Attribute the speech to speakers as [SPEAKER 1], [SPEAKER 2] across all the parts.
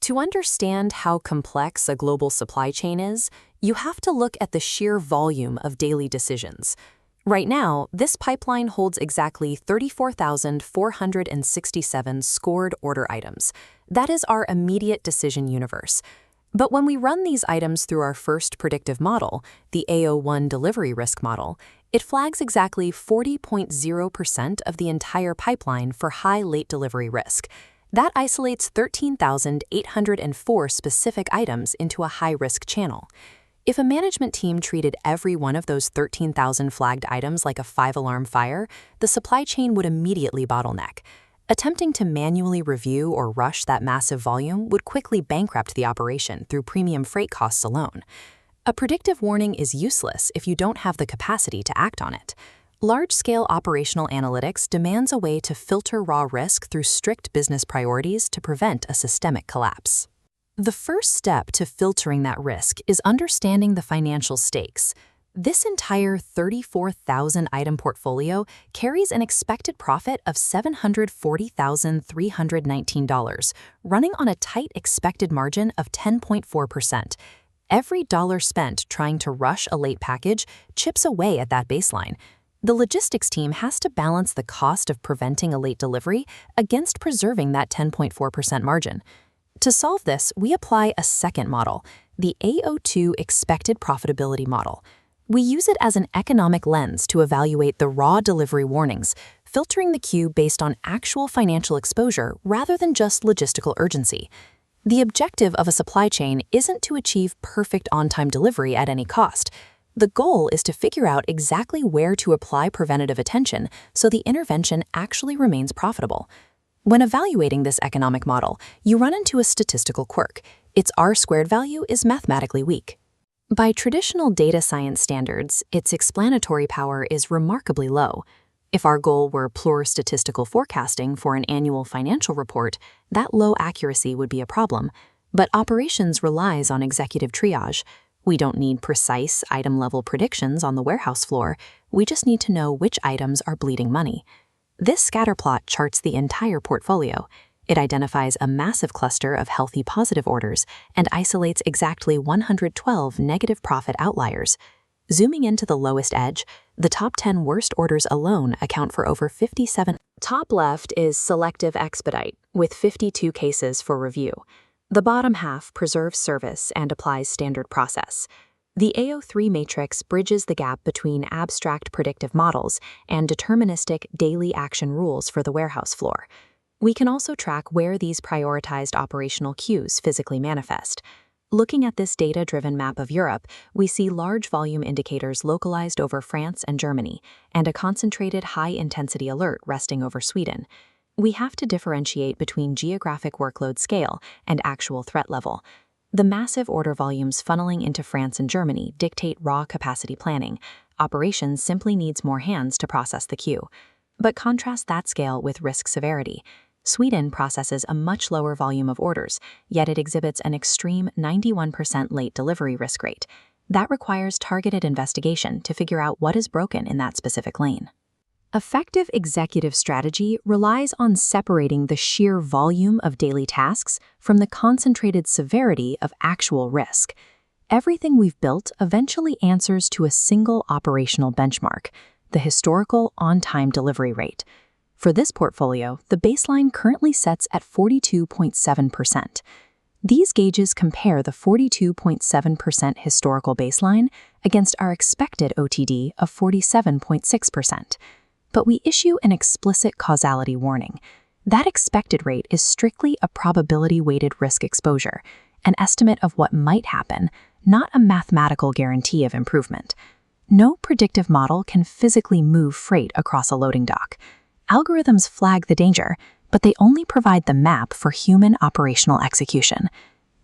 [SPEAKER 1] To understand how complex a global supply chain is, you have to look at the sheer volume of daily decisions. Right now, this pipeline holds exactly 34,467 scored order items. That is our immediate decision universe. But when we run these items through our first predictive model, the AO1 delivery risk model, it flags exactly 40.0% of the entire pipeline for high late delivery risk. That isolates 13,804 specific items into a high-risk channel. If a management team treated every one of those 13,000 flagged items like a 5-alarm fire, the supply chain would immediately bottleneck. Attempting to manually review or rush that massive volume would quickly bankrupt the operation through premium freight costs alone. A predictive warning is useless if you don't have the capacity to act on it. Large-scale operational analytics demands a way to filter raw risk through strict business priorities to prevent a systemic collapse. The first step to filtering that risk is understanding the financial stakes. This entire 34,000-item portfolio carries an expected profit of $740,319, running on a tight expected margin of 10.4%. Every dollar spent trying to rush a late package chips away at that baseline. The logistics team has to balance the cost of preventing a late delivery against preserving that 10.4% margin. To solve this, we apply a second model, the AO2 expected profitability model. We use it as an economic lens to evaluate the raw delivery warnings, filtering the queue based on actual financial exposure rather than just logistical urgency. The objective of a supply chain isn't to achieve perfect on-time delivery at any cost. The goal is to figure out exactly where to apply preventative attention so the intervention actually remains profitable. When evaluating this economic model, you run into a statistical quirk. Its R-squared value is mathematically weak. By traditional data science standards, its explanatory power is remarkably low. If our goal were pure statistical forecasting for an annual financial report, that low accuracy would be a problem. But operations relies on executive triage. We don't need precise item-level predictions on the warehouse floor. We just need to know which items are bleeding money. This scatterplot charts the entire portfolio. It identifies a massive cluster of healthy positive orders and isolates exactly 112 negative profit outliers. Zooming into the lowest edge, the top 10 worst orders alone account for over 57. Top left is selective expedite, with 52 cases for review. The bottom half preserves service and applies standard process. The AO3 matrix bridges the gap between abstract predictive models and deterministic daily action rules for the warehouse floor. We can also track where these prioritized operational cues physically manifest. Looking at this data-driven map of Europe, we see large volume indicators localized over France and Germany, and a concentrated high-intensity alert resting over Sweden. We have to differentiate between geographic workload scale and actual threat level. The massive order volumes funneling into France and Germany dictate raw capacity planning. Operations simply needs more hands to process the queue. But contrast that scale with risk severity. Sweden processes a much lower volume of orders, yet it exhibits an extreme 91% late delivery risk rate. That requires targeted investigation to figure out what is broken in that specific lane. Effective executive strategy relies on separating the sheer volume of daily tasks from the concentrated severity of actual risk. Everything we've built eventually answers to a single operational benchmark, the historical on-time delivery rate. For this portfolio, the baseline currently sets at 42.7%. These gauges compare the 42.7% historical baseline against our expected OTD of 47.6%. But we issue an explicit causality warning. That expected rate is strictly a probability-weighted risk exposure, an estimate of what might happen, not a mathematical guarantee of improvement. No predictive model can physically move freight across a loading dock. Algorithms flag the danger, but they only provide the map for human operational execution.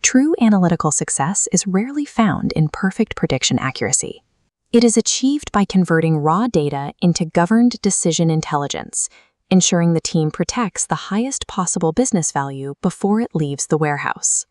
[SPEAKER 1] True analytical success is rarely found in perfect prediction accuracy. It is achieved by converting raw data into governed decision intelligence, ensuring the team protects the highest possible business value before it leaves the warehouse.